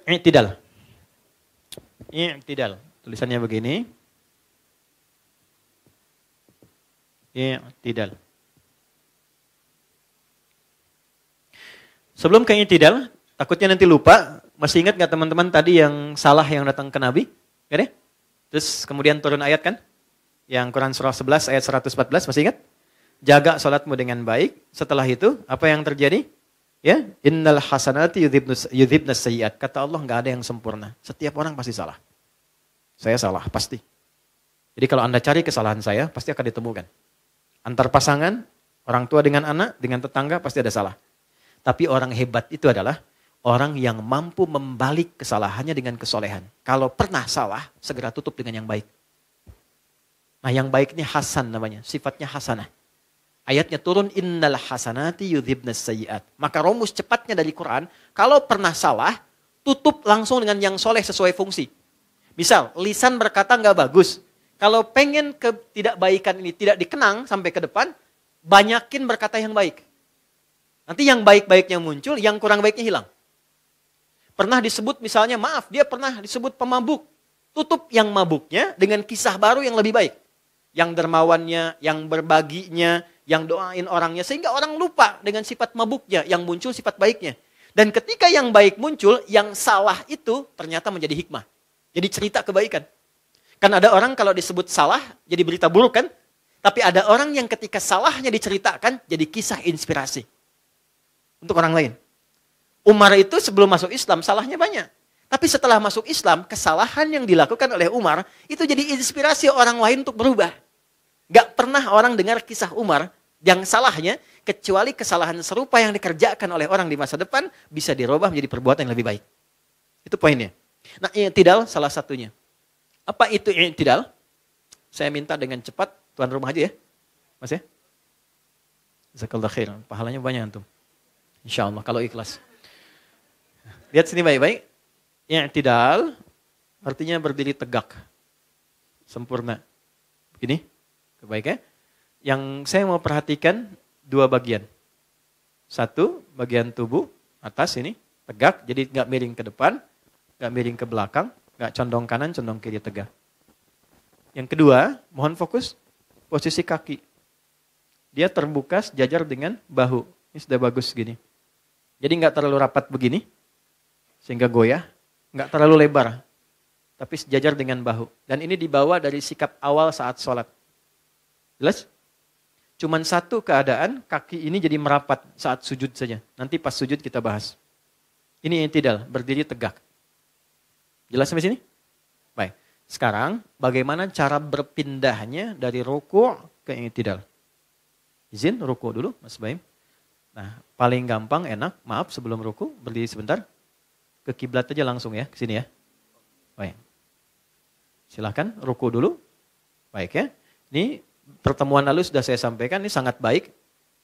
i'tidal. I'tidal. Tulisannya begini. I'tidal. Sebelum ke i'tidal, takutnya nanti lupa. Masih ingat gak teman-teman tadi yang salah yang datang ke Nabi? Gak deh? Terus kemudian turun ayat kan? Yang Quran surah 11 ayat 114, masih ingat? Jaga salatmu dengan baik. Setelah itu, apa yang terjadi? Ya, innal hasanati yudhibnas sayyiat. Kata Allah, enggak ada yang sempurna. Setiap orang pasti salah. Saya salah, pasti. Jadi kalau Anda cari kesalahan saya, pasti akan ditemukan. Antar pasangan, orang tua dengan anak, dengan tetangga, pasti ada salah. Tapi orang hebat itu adalah orang yang mampu membalik kesalahannya dengan kesolehan. Kalau pernah salah, segera tutup dengan yang baik. Nah, yang baik ini hasan namanya, sifatnya hasanah. Ayatnya turun, innal hasanati yudhibnas sayyiat. Maka rumus cepatnya dari Quran, kalau pernah salah, tutup langsung dengan yang soleh sesuai fungsi. Misal, lisan berkata nggak bagus. Kalau pengen ketidakbaikan ini tidak dikenang sampai ke depan, banyakin berkata yang baik. Nanti yang baik-baiknya muncul, yang kurang baiknya hilang. Pernah disebut misalnya, maaf, dia pernah disebut pemabuk. Tutup yang mabuknya dengan kisah baru yang lebih baik. Yang dermawannya, yang berbaginya, yang doain orangnya. Sehingga orang lupa dengan sifat mabuknya, yang muncul sifat baiknya. Dan ketika yang baik muncul, yang salah itu ternyata menjadi hikmah. Jadi cerita kebaikan. Kan ada orang kalau disebut salah, jadi berita buruk kan? Tapi ada orang yang ketika salahnya diceritakan, jadi kisah inspirasi. Untuk orang lain. Umar itu sebelum masuk Islam, salahnya banyak. Tapi setelah masuk Islam, kesalahan yang dilakukan oleh Umar, itu jadi inspirasi orang lain untuk berubah. Gak pernah orang dengar kisah Umar, yang salahnya, kecuali kesalahan serupa yang dikerjakan oleh orang di masa depan, bisa dirubah menjadi perbuatan yang lebih baik. Itu poinnya. Nah, i'tidal salah satunya. Apa itu i'tidal? Saya minta dengan cepat, tuan rumah aja ya. Mas ya? Jazakallahu khair, pahalanya banyak antum. Insya Allah, kalau ikhlas. Lihat sini baik-baik. I'tidal artinya berdiri tegak. Sempurna. Begini, kebaikan. Yang saya mau perhatikan dua bagian. Satu, bagian tubuh, atas ini, tegak. Jadi nggak miring ke depan, nggak miring ke belakang, nggak condong kanan, condong kiri, tegak. Yang kedua, mohon fokus, posisi kaki. Dia terbuka sejajar dengan bahu. Ini sudah bagus gini. Jadi nggak terlalu rapat begini, sehingga goyah. Nggak terlalu lebar, tapi sejajar dengan bahu. Dan ini dibawa dari sikap awal saat sholat. Jelas? Cuman satu keadaan, kaki ini jadi merapat saat sujud saja. Nanti pas sujud kita bahas. Ini i'tidal, berdiri tegak. Jelas sampai sini? Baik. Sekarang, bagaimana cara berpindahnya dari ruku' ke i'tidal? Izin, ruku' dulu, Mas Baim. Nah, paling gampang, enak, maaf sebelum ruku', berdiri sebentar. Ke kiblat aja langsung ya, ke sini ya. Baik. Silahkan ruku dulu. Baik ya. Ini pertemuan lalu sudah saya sampaikan, ini sangat baik.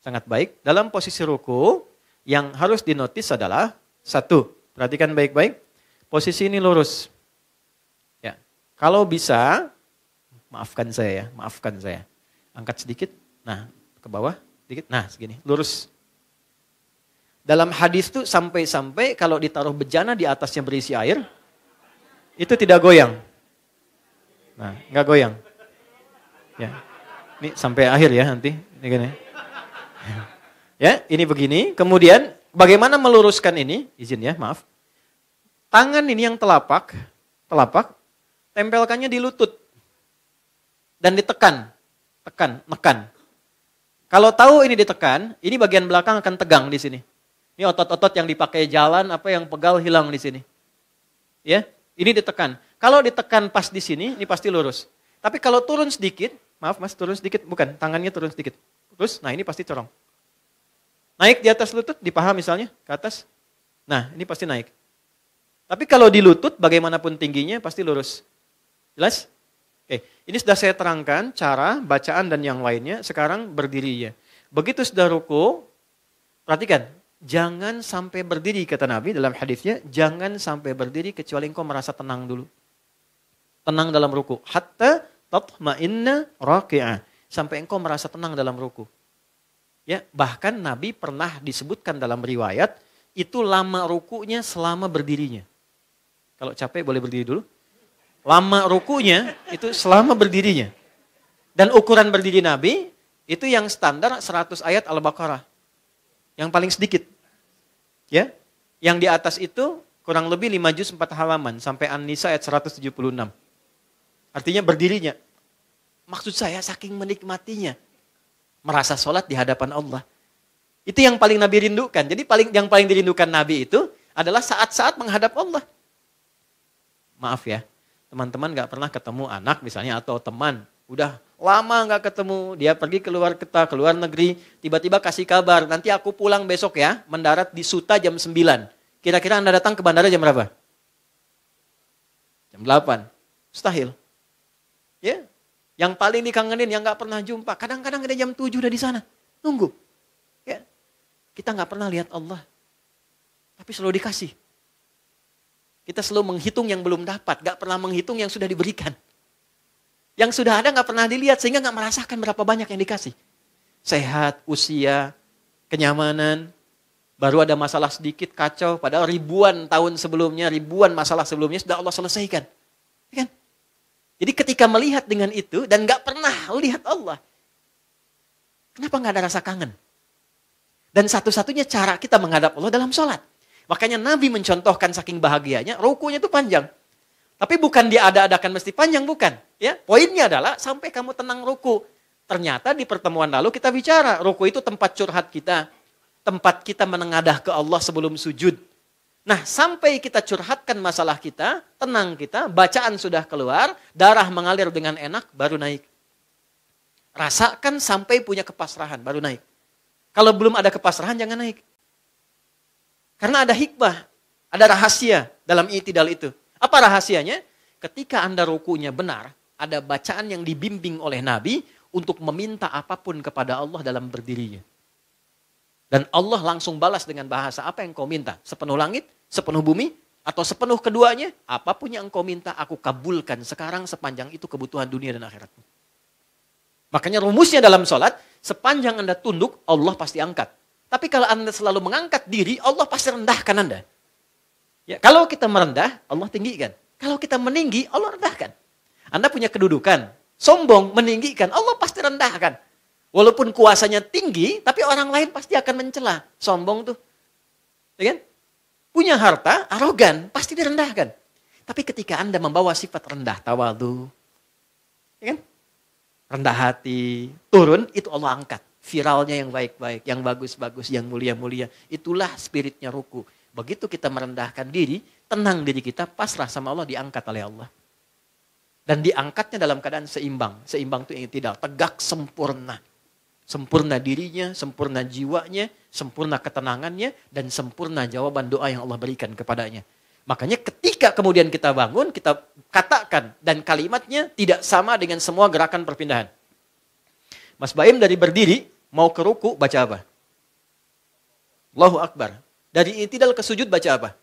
Sangat baik. Dalam posisi ruku, yang harus dinotis adalah, satu, perhatikan baik-baik, posisi ini lurus. Ya. Kalau bisa, maafkan saya ya, maafkan saya. Angkat sedikit, nah ke bawah, sedikit, nah segini, lurus. Dalam hadis itu sampai-sampai kalau ditaruh bejana di atasnya berisi air, itu tidak goyang. Nah, nggak goyang. Ya, ini sampai akhir ya nanti. Ini gini. Ya, ini begini. Kemudian bagaimana meluruskan ini? Izin ya, maaf. Tangan ini yang telapak, tempelkannya di lutut dan ditekan, nekan. Kalau tahu ini ditekan, ini bagian belakang akan tegang di sini. Ini otot-otot yang dipakai jalan, apa yang pegal hilang di sini. Ya, ini ditekan. Kalau ditekan pas di sini, ini pasti lurus. Tapi kalau turun sedikit, maaf mas, turun sedikit, bukan, tangannya turun sedikit. Terus, nah ini pasti corong. Naik di atas lutut, di paha misalnya, ke atas. Nah, ini pasti naik. Tapi kalau di lutut, bagaimanapun tingginya, pasti lurus. Jelas? Oke, ini sudah saya terangkan cara bacaan dan yang lainnya. Sekarang berdiri ya. Begitu sudah ruku, perhatikan. Jangan sampai berdiri, kata Nabi dalam hadisnya, jangan sampai berdiri kecuali engkau merasa tenang dulu. Tenang dalam ruku. Hatta tatma'inna raqi'ah. Sampai engkau merasa tenang dalam ruku. Ya, bahkan Nabi pernah disebutkan dalam riwayat, itu lama rukunya selama berdirinya. Kalau capek boleh berdiri dulu. Lama rukunya itu selama berdirinya. Dan ukuran berdiri Nabi itu yang standar 100 ayat Al-Baqarah. Yang paling sedikit. Ya. Yang di atas itu kurang lebih 5 juz 4 halaman sampai An-Nisa ayat 176. Artinya berdirinya. Maksud saya saking menikmatinya. Merasa sholat di hadapan Allah. Itu yang paling Nabi rindukan. Jadi yang paling dirindukan Nabi itu adalah saat-saat menghadap Allah. Maaf ya, teman-teman gak pernah ketemu anak misalnya atau teman. Udah lama gak ketemu, dia pergi keluar kota, keluar negeri, tiba-tiba kasih kabar, nanti aku pulang besok ya, mendarat di Suta jam 9. Kira-kira Anda datang ke bandara jam berapa? Jam 8. Mustahil. Ya. Yang paling dikangenin, yang gak pernah jumpa, kadang-kadang ada jam 7 udah di sana. Nunggu. Ya. Kita gak pernah lihat Allah. Tapi selalu dikasih. Kita selalu menghitung yang belum dapat, gak pernah menghitung yang sudah diberikan. Yang sudah ada gak pernah dilihat, sehingga gak merasakan berapa banyak yang dikasih. Sehat, usia, kenyamanan, baru ada masalah sedikit, kacau, padahal ribuan tahun sebelumnya, ribuan masalah sebelumnya sudah Allah selesaikan. Kan? Jadi ketika melihat dengan itu, dan gak pernah lihat Allah, kenapa gak ada rasa kangen? Dan satu-satunya cara kita menghadap Allah dalam sholat. Makanya Nabi mencontohkan saking bahagianya, rukunya itu panjang. Tapi bukan diada-adakan mesti panjang, bukan. Ya, poinnya adalah sampai kamu tenang ruku. Ternyata di pertemuan lalu kita bicara, ruku itu tempat curhat kita. Tempat kita menengadah ke Allah sebelum sujud. Nah, sampai kita curhatkan masalah kita, tenang kita, bacaan sudah keluar, darah mengalir dengan enak, baru naik. Rasakan sampai punya kepasrahan, baru naik. Kalau belum ada kepasrahan, jangan naik. Karena ada hikmah, ada rahasia dalam i'tidal itu. Apa rahasianya? Ketika Anda rukunya benar, ada bacaan yang dibimbing oleh Nabi untuk meminta apapun kepada Allah dalam berdirinya. Dan Allah langsung balas dengan bahasa, apa yang kau minta? Sepenuh langit, sepenuh bumi, atau sepenuh keduanya? Apapun yang kau minta, aku kabulkan sekarang sepanjang itu kebutuhan dunia dan akhiratmu. Makanya rumusnya dalam sholat, sepanjang Anda tunduk, Allah pasti angkat. Tapi kalau Anda selalu mengangkat diri, Allah pasti rendahkan Anda. Ya, kalau kita merendah, Allah tinggikan. Kalau kita meninggi, Allah rendahkan. Anda punya kedudukan, sombong, meninggikan, Allah pasti rendahkan. Walaupun kuasanya tinggi, tapi orang lain pasti akan mencela. Sombong tuh. Ya kan? Punya harta, arogan, pasti direndahkan. Tapi ketika Anda membawa sifat rendah, tawadhu, ya kan? Rendah hati, turun, itu Allah angkat. Viralnya yang baik-baik, yang bagus-bagus, yang mulia-mulia. Itulah spiritnya ruku. Begitu kita merendahkan diri, tenang diri kita, pasrah sama Allah, diangkat oleh Allah. Dan diangkatnya dalam keadaan seimbang. Seimbang itu yang tidak tegak, sempurna. Sempurna dirinya, sempurna jiwanya, sempurna ketenangannya, dan sempurna jawaban doa yang Allah berikan kepadanya. Makanya ketika kemudian kita bangun, kita katakan, dan kalimatnya tidak sama dengan semua gerakan perpindahan. Mas Baim dari berdiri, mau ke ruku, baca apa? Allahu Akbar. Dari i'tidal ke sujud, baca apa?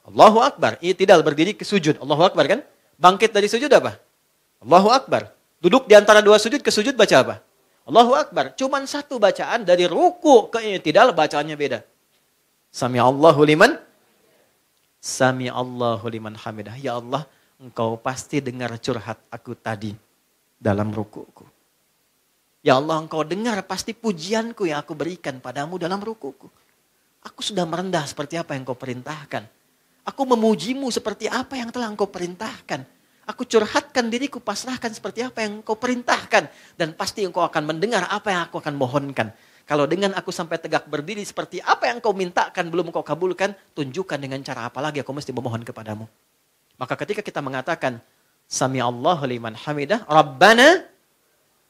Allahu Akbar. I'tidal berdiri ke sujud. Allahu Akbar kan? Bangkit dari sujud apa? Allahu Akbar. Duduk di antara dua sujud, ke sujud baca apa? Allahu Akbar. Cuman satu bacaan, dari ruku ke i'tidal, bacaannya beda. Sami'allahu liman hamidah. Ya Allah, Engkau pasti dengar curhat aku tadi dalam rukuku. Ya Allah, Engkau dengar pasti pujianku yang aku berikan padamu dalam rukuku. Aku sudah merendah seperti apa yang Kau perintahkan. Aku memujimu seperti apa yang telah Engkau perintahkan. Aku curhatkan diriku, pasrahkan seperti apa yang Kau perintahkan. Dan pasti Engkau akan mendengar apa yang aku akan mohonkan. Kalau dengan aku sampai tegak berdiri seperti apa yang Kau mintakan belum Kau kabulkan, tunjukkan dengan cara apa lagi aku mesti memohon kepadamu. Maka ketika kita mengatakan, Sami'allahu liman hamidah, Rabbana,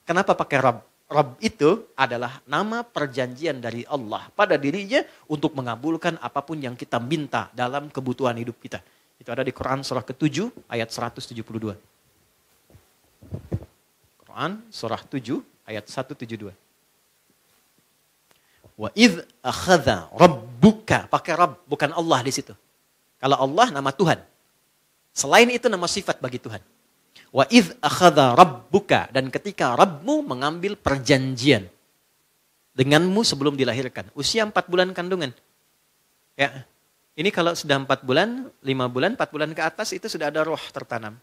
kenapa pakai Rabb? Rabb itu adalah nama perjanjian dari Allah pada dirinya untuk mengabulkan apapun yang kita minta dalam kebutuhan hidup kita. Itu ada di Quran surah ke-7 ayat 172. Quran surah 7 ayat 172. Wa idh akhadha rabbuka, pakai Rabb, bukan Allah di situ. Kalau Allah nama Tuhan. Selain itu nama sifat bagi Tuhan. Wa idh akhadha rabbuka, dan ketika Rabbmu mengambil perjanjian denganmu sebelum dilahirkan. Usia 4 bulan kandungan. Ya. Ini kalau sudah 4 bulan, 5 bulan, 4 bulan ke atas itu sudah ada roh tertanam.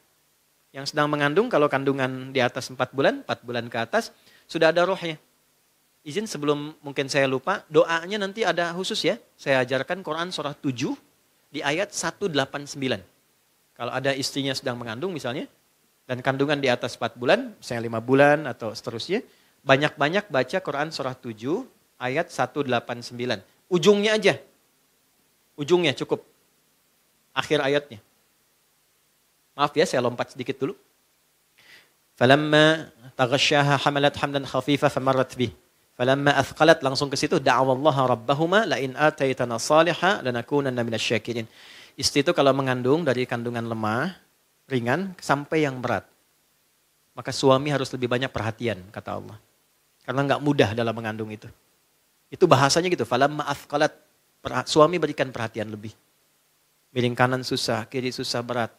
Yang sedang mengandung, kalau kandungan di atas 4 bulan, 4 bulan ke atas, sudah ada rohnya. Izin sebelum mungkin saya lupa, doanya nanti ada khusus ya. Saya ajarkan Quran surah 7 di ayat 189. Kalau ada istrinya sedang mengandung misalnya, dan kandungan di atas 4 bulan, misalnya 5 bulan atau seterusnya, banyak-banyak baca Quran surah 7 ayat 189. Ujungnya aja. Ujungnya cukup. Akhir ayatnya. Maaf ya, saya lompat sedikit dulu. Falamma taghasyaha hamalat hamdan khafifa famarrat bih. Falamma athqalat, langsung ke situ, da'awallaha rabbahuma la in ataitana salihah lanakunanna minasyakirin. Istri itu kalau mengandung dari kandungan lemah, ringan sampai yang berat, maka suami harus lebih banyak perhatian, kata Allah. Karena enggak mudah dalam mengandung itu. Itu bahasanya gitu, falamma athqalat, suami berikan perhatian lebih. Miring kanan susah, kiri susah, berat.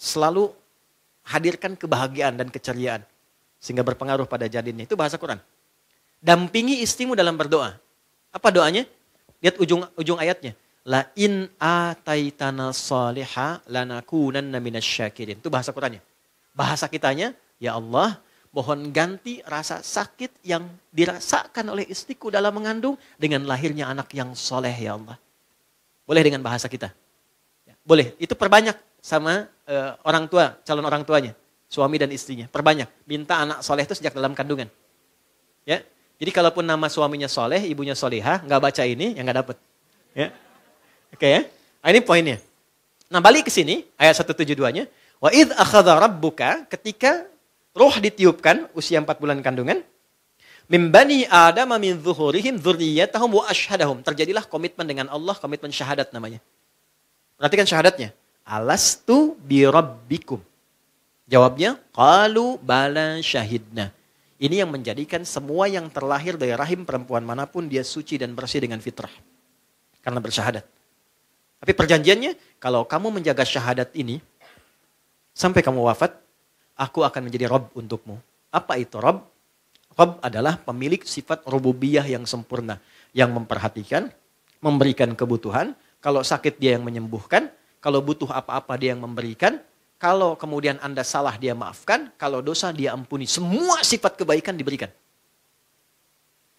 Selalu hadirkan kebahagiaan dan keceriaan. Sehingga berpengaruh pada janinnya. Itu bahasa Quran. Dampingi istrimu dalam berdoa. Apa doanya? Lihat ujung ayatnya. La in ataitana salihah lanakunanna minasyakirin. Itu bahasa Qurannya. Bahasa kitanya, ya Allah, mohon ganti rasa sakit yang dirasakan oleh istriku dalam mengandung dengan lahirnya anak yang soleh, ya Allah. Boleh dengan bahasa kita? Boleh. Itu perbanyak sama orang tua, calon orang tuanya. Suami dan istrinya. Perbanyak. Minta anak soleh itu sejak dalam kandungan. Ya. Jadi kalaupun nama suaminya soleh, ibunya solehah, nggak baca ini, ya nggak dapet. Ya. Oke ya. Nah, ini poinnya. Nah balik ke sini, ayat 172-nya. Wa idh akhadha rabbuka, ketika roh ditiupkan, usia 4 bulan kandungan. Min bani Adam min zuhurihim dzurriyyatahum wa asyhadahum. Terjadilah komitmen dengan Allah, komitmen syahadat namanya. Perhatikan syahadatnya. Alastu bi rabbikum. Jawabnya, qalu bala syahidna. Ini yang menjadikan semua yang terlahir dari rahim perempuan manapun dia suci dan bersih dengan fitrah. Karena bersyahadat. Tapi perjanjiannya, kalau kamu menjaga syahadat ini, sampai kamu wafat, aku akan menjadi Rabb untukmu. Apa itu Rabb? Rabb adalah pemilik sifat rububiyah yang sempurna. Yang memperhatikan, memberikan kebutuhan. Kalau sakit dia yang menyembuhkan. Kalau butuh apa-apa dia yang memberikan. Kalau kemudian Anda salah dia maafkan. Kalau dosa dia ampuni. Semua sifat kebaikan diberikan.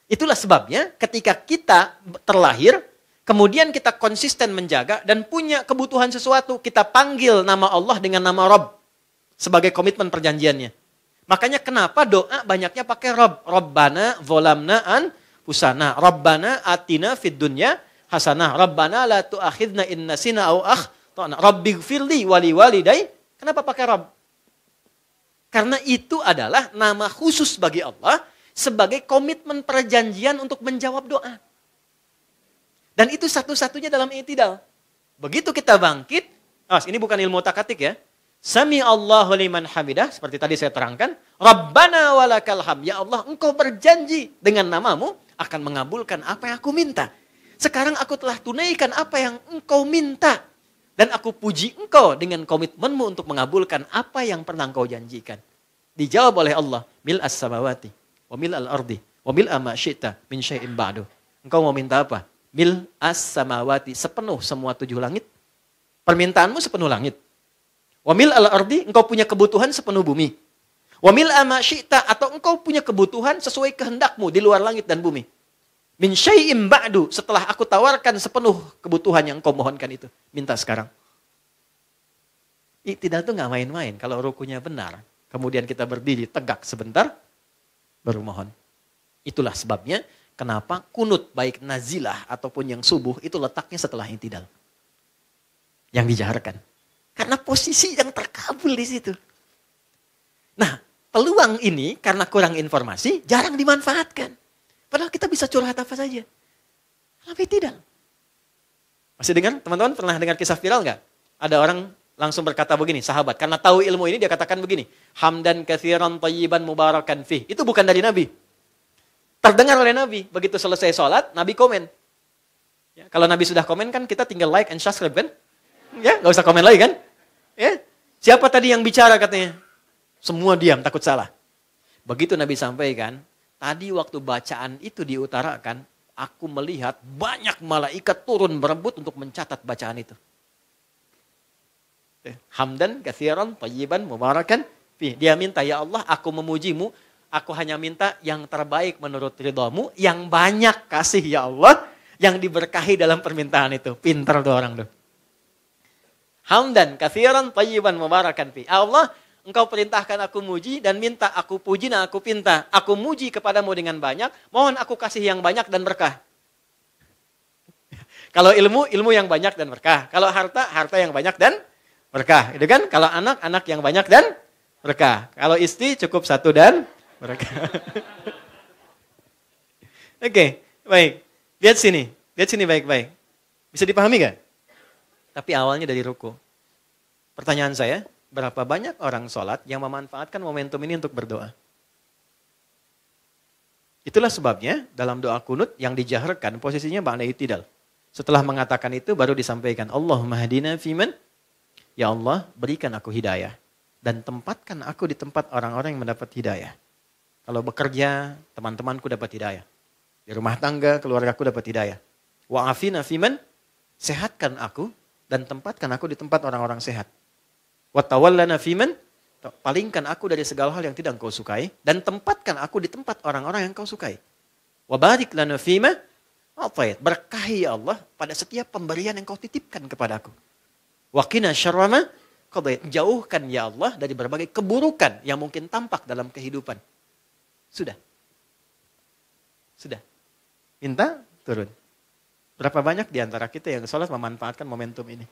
Itulah sebabnya ketika kita terlahir, kemudian kita konsisten menjaga dan punya kebutuhan sesuatu, kita panggil nama Allah dengan nama Rabb sebagai komitmen perjanjiannya. Makanya kenapa doa banyaknya pakai Rabb. Rabbana zolamna anfusana. Rabbana atina fid dunya hasanah. Rabbana la tu'akhidna in nasina au akhtana. Rabbighfirli wali walidai. Kenapa pakai Rabb? Karena itu adalah nama khusus bagi Allah sebagai komitmen perjanjian untuk menjawab doa. Dan itu satu-satunya dalam i'tidal. Begitu kita bangkit, ini bukan ilmu takatik ya. Sami Allahu liman hamidah, seperti tadi saya terangkan. Rabbana walakal hamd. Ya Allah, engkau berjanji dengan namamu akan mengabulkan apa yang aku minta. Sekarang aku telah tunaikan apa yang engkau minta. Dan aku puji engkau dengan komitmenmu untuk mengabulkan apa yang pernah engkau janjikan. Dijawab oleh Allah, mil as-samawati, wa mil al-ardi, wa mil ma syi'ta min syai'in ba'du. Engkau mau minta apa? Mil as-samawati, sepenuh semua 7 langit. Permintaanmu sepenuh langit. Wa mil al-ardi, engkau punya kebutuhan sepenuh bumi. Wa mil ma syi'ta, atau engkau punya kebutuhan sesuai kehendakmu di luar langit dan bumi. Min syai'in ba'du, setelah aku tawarkan sepenuh kebutuhan yang engkau mohonkan itu. Minta sekarang. I'tidal itu gak main-main. Kalau rukunya benar, kemudian kita berdiri tegak sebentar, baru mohon. Itulah sebabnya kenapa kunut baik nazilah ataupun yang subuh itu letaknya setelah i'tidal. Yang dijaharkan. Karena posisi yang terkabul di situ. Nah, peluang ini karena kurang informasi jarang dimanfaatkan. Padahal kita bisa curhat apa saja. Tapi tidak. Masih dengar? Teman-teman pernah dengar kisah viral nggak? Ada orang langsung berkata begini, sahabat. Karena tahu ilmu ini dia katakan begini. Hamdan katsiran thayyiban mubarakan fih. Itu bukan dari Nabi. Terdengar oleh Nabi. Begitu selesai sholat, Nabi komen. Ya, kalau Nabi sudah komen kan kita tinggal like and subscribe kan? Ya, nggak usah komen lagi kan? Ya. Siapa tadi yang bicara katanya? Semua diam, takut salah. Begitu Nabi sampaikan, tadi waktu bacaan itu diutarakan, aku melihat banyak malaikat turun berebut untuk mencatat bacaan itu. Hamdan katsiran thayyiban mubarakan fi. Dia minta, ya Allah, aku memujimu, aku hanya minta yang terbaik menurut ridhamu, yang banyak kasih ya Allah, yang diberkahi dalam permintaan itu. Pintar tuh orang tuh. Hamdan katsiran thayyiban mubarakan fi. Allah, Engkau perintahkan aku muji dan minta, aku puji dan aku pinta. Aku muji kepadamu dengan banyak, mohon aku kasih yang banyak dan berkah. Kalau ilmu, ilmu yang banyak dan berkah. Kalau harta, harta yang banyak dan berkah. Itu kan? Kalau anak, anak yang banyak dan berkah. Kalau istri cukup satu dan berkah. Oke, baik. Lihat sini baik-baik. Bisa dipahami gak? Tapi awalnya dari ruku. Pertanyaan saya, berapa banyak orang sholat yang memanfaatkan momentum ini untuk berdoa? Itulah sebabnya dalam doa kunut yang dijaharkan posisinya ba'da i'tidal. Setelah mengatakan itu baru disampaikan, Allahumma hadina fiman, ya Allah berikan aku hidayah. Dan tempatkan aku di tempat orang-orang yang mendapat hidayah. Kalau bekerja, teman-temanku dapat hidayah. Di rumah tangga, keluargaku dapat hidayah. Wa'afina fiman, sehatkan aku dan tempatkan aku di tempat orang-orang sehat. Watawallana fiman, palingkan aku dari segala hal yang tidak engkau sukai dan tempatkan aku di tempat orang-orang yang engkau sukai. Wabarik lana fima, berkahi ya Allah pada setiap pemberian yang kau titipkan kepadaku. Waqina syarrama, jauhkan ya Allah dari berbagai keburukan yang mungkin tampak dalam kehidupan. Sudah. Minta turun. Berapa banyak di antara kita yang sholat memanfaatkan momentum ini?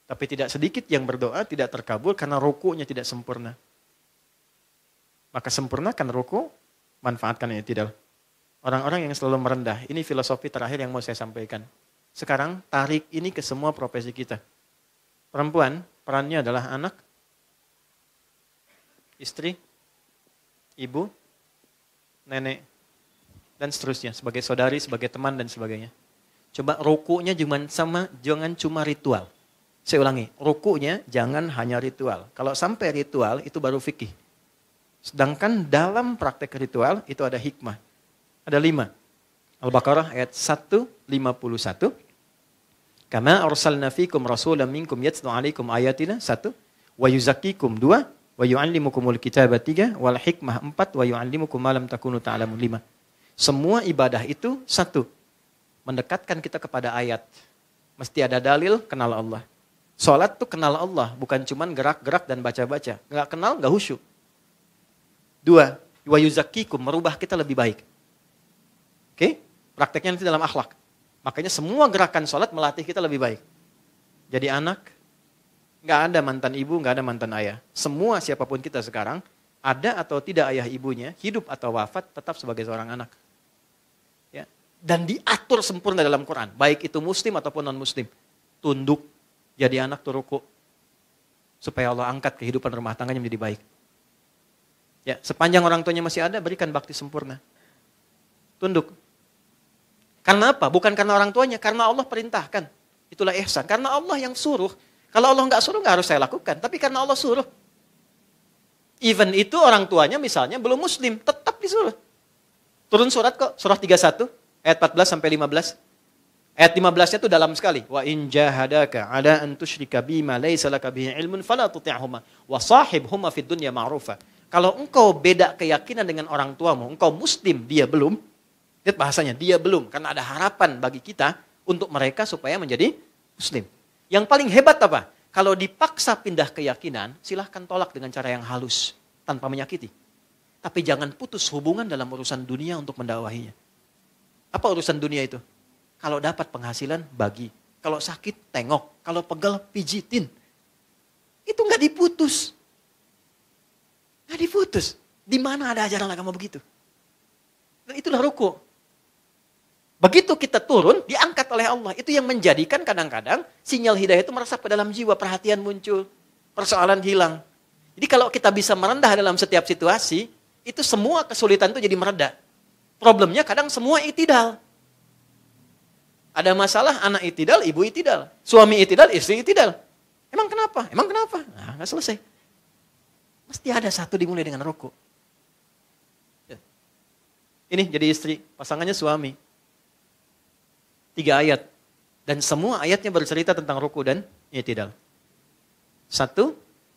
Tapi tidak sedikit yang berdoa tidak terkabul karena rukunya tidak sempurna. Maka sempurnakan ruku, manfaatkan i'tidal. Orang-orang yang selalu merendah, ini filosofi terakhir yang mau saya sampaikan. Sekarang tarik ini ke semua profesi kita. Perempuan, perannya adalah anak, istri, ibu, nenek, dan seterusnya. Sebagai saudari, sebagai teman, dan sebagainya. Coba rukunya jangan cuma ritual. Saya ulangi, rukunya jangan hanya ritual. Kalau sampai ritual, itu baru fikih. Sedangkan dalam praktek ritual, itu ada hikmah. Ada 5. Al-Baqarah ayat 151. Kama arsalna fikum rasulan minkum yatlu alaikum ayatina 1. Wa yuzakkikum 2. Wa yu'allimukumul kitaba 3. Wal hikmah 4. Wa yu'allimukum ma lam takunu ta'lamun 5. Semua ibadah itu 1. Mendekatkan kita kepada ayat. Mesti ada dalil, kenal Allah. Sholat tuh kenal Allah, bukan cuman gerak-gerak dan baca-baca. Nggak kenal, nggak khusyuk. 2, wa yuzakkikum, merubah kita lebih baik. Oke? Prakteknya nanti dalam akhlak. Makanya semua gerakan sholat melatih kita lebih baik. Jadi anak, nggak ada mantan ibu, nggak ada mantan ayah. Semua siapapun kita sekarang, ada atau tidak ayah ibunya, hidup atau wafat, tetap sebagai seorang anak. Ya. Dan diatur sempurna dalam Quran, baik itu muslim ataupun non-muslim. Tunduk. Jadi anak tuh ruku. Supaya Allah angkat kehidupan rumah tangganya menjadi baik. Ya, sepanjang orang tuanya masih ada, berikan bakti sempurna. Tunduk. Karena apa? Bukan karena orang tuanya, karena Allah perintahkan. Itulah ihsan. Karena Allah yang suruh. Kalau Allah nggak suruh, nggak harus saya lakukan. Tapi karena Allah suruh. Even itu orang tuanya misalnya belum muslim, tetap disuruh. Turun surat kok, surah 31, ayat 14 sampai 15. Ayat 15-nya itu dalam sekali. Wa in jahadaka ala an tusyrika bima laysa laka bihi ilmun fala tuti'huma wa sahibhuma fid dunya ma'rufa. Kalau engkau beda keyakinan dengan orang tuamu, engkau muslim, dia belum. Lihat bahasanya, dia belum, karena ada harapan bagi kita untuk mereka supaya menjadi muslim. Yang paling hebat apa? Kalau dipaksa pindah keyakinan, silahkan tolak dengan cara yang halus tanpa menyakiti. Tapi jangan putus hubungan dalam urusan dunia untuk mendakwahinya. Apa urusan dunia itu? Kalau dapat penghasilan, bagi. Kalau sakit, tengok. Kalau pegal, pijitin. Itu nggak diputus. Nggak diputus. Di mana ada ajaran agama begitu? Dan itulah ruku. Begitu kita turun, diangkat oleh Allah. Itu yang menjadikan kadang-kadang sinyal hidayah itu meresap ke dalam jiwa. Perhatian muncul. Persoalan hilang. Jadi kalau kita bisa merendah dalam setiap situasi, itu semua kesulitan itu jadi mereda. Problemnya kadang semua i'tidal. Ada masalah, anak i'tidal, ibu i'tidal. Suami i'tidal, istri i'tidal. Emang kenapa? Nah, nggak selesai. Mesti ada satu dimulai dengan ruku. Ini jadi istri, pasangannya suami. 3 ayat. Dan semua ayatnya bercerita tentang ruku dan i'tidal. 1,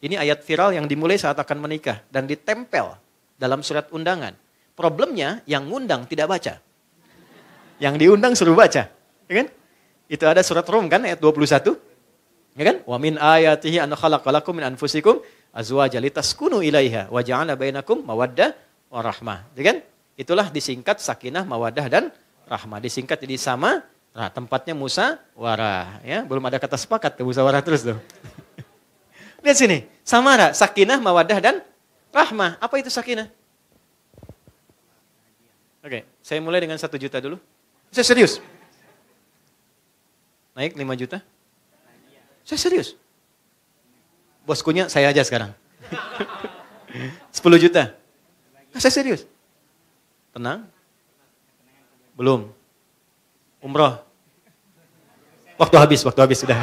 ini ayat viral yang dimulai saat akan menikah dan ditempel dalam surat undangan. Problemnya yang ngundang tidak baca. Yang diundang suruh baca. Ya kan? Itu ada surat Rum kan ayat 21. Ya kan? Wa min ayatihi an khalaqalakum min anfusikum azwajan litaskunu ilaiha wa ja'ala bainakum mawaddah wa rahmah. Ya kan? Itulah disingkat sakinah, mawaddah dan rahmah. Disingkat jadi sama. Nah, tempatnya musyawarah, ya. Belum ada kata sepakat ke musyawarah terus tuh. Lihat sini, samara, sakinah, mawaddah dan rahmah. Apa itu sakinah? Oke, saya mulai dengan 1 juta dulu. Saya serius. Naik 5 juta? Saya serius. Boskunya saya aja sekarang. 10 juta. Saya serius. Tenang? Belum. Umroh. Waktu habis sudah.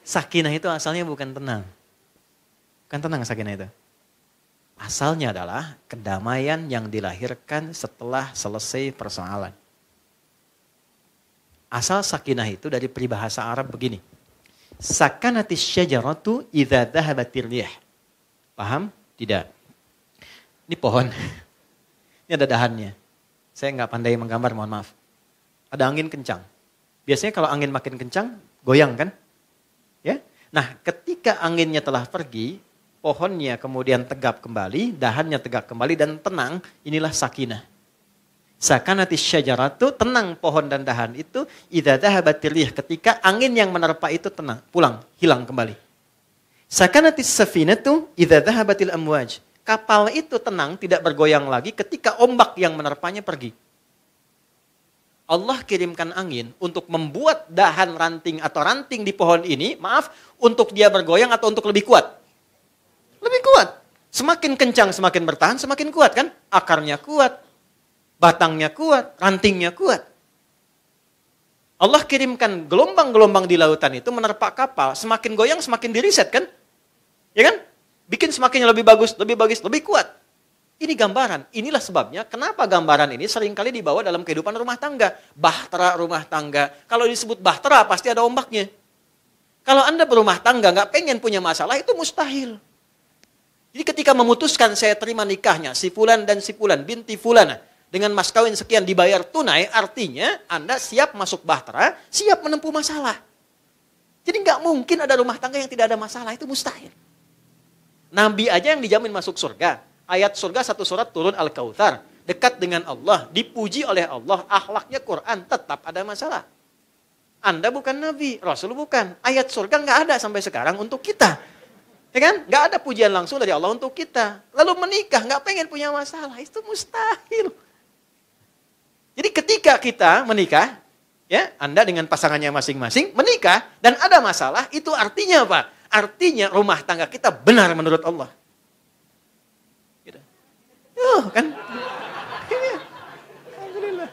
Sakinah itu asalnya bukan tenang. Bukan tenang sakinah itu. Asalnya adalah kedamaian yang dilahirkan setelah selesai persoalan. Asal sakinah itu dari peribahasa Arab begini. Sakanatis syajaratu idza dhahabatir rih. Paham? Tidak. Ini pohon. Ini ada dahannya. Saya nggak pandai menggambar, mohon maaf. Ada angin kencang. Biasanya kalau angin makin kencang, goyang kan? Ya. Nah, ketika anginnya telah pergi, pohonnya kemudian tegap kembali, dahannya tegak kembali dan tenang, inilah sakinah. Sakanatis syajaratu, tenang pohon dan dahan itu, idza dhahabatir rih, ketika angin yang menerpa itu tenang, pulang, hilang kembali. Sakanatis safinatu idza dhahabatil amwaj. Kapal itu tenang, tidak bergoyang lagi ketika ombak yang menerpanya pergi. Allah kirimkan angin untuk membuat dahan ranting atau ranting di pohon ini, untuk dia bergoyang atau untuk lebih kuat? Lebih kuat. Semakin kencang, semakin bertahan, semakin kuat kan? Akarnya kuat, batangnya kuat, rantingnya kuat. Allah kirimkan gelombang-gelombang di lautan itu menerpa kapal, semakin goyang, semakin diriset kan? Ya kan? Bikin semakin lebih bagus, lebih kuat. Ini gambaran. Inilah sebabnya kenapa gambaran ini seringkali dibawa dalam kehidupan rumah tangga. Bahtera rumah tangga. Kalau disebut bahtera pasti ada ombaknya. Kalau Anda berumah tangga nggak pengen punya masalah, itu mustahil. Jadi ketika memutuskan saya terima nikahnya, si fulan dan si fulan, binti fulana, dengan mas kawin sekian dibayar tunai, artinya Anda siap masuk bahtera, siap menempuh masalah. Jadi nggak mungkin ada rumah tangga yang tidak ada masalah, itu mustahil. Nabi aja yang dijamin masuk surga. Ayat surga 1 surat turun Al-Kautsar. Dekat dengan Allah, dipuji oleh Allah, akhlaknya Quran, tetap ada masalah. Anda bukan Nabi, Rasul bukan. Ayat surga nggak ada sampai sekarang untuk kita. Ya kan? Nggak ada pujian langsung dari Allah untuk kita. Lalu menikah, nggak pengen punya masalah, itu mustahil. Jadi ketika kita menikah, ya Anda dengan pasangannya masing-masing, menikah, dan ada masalah, itu artinya apa? Artinya rumah tangga kita benar menurut Allah. Gitu. Kan? Alhamdulillah.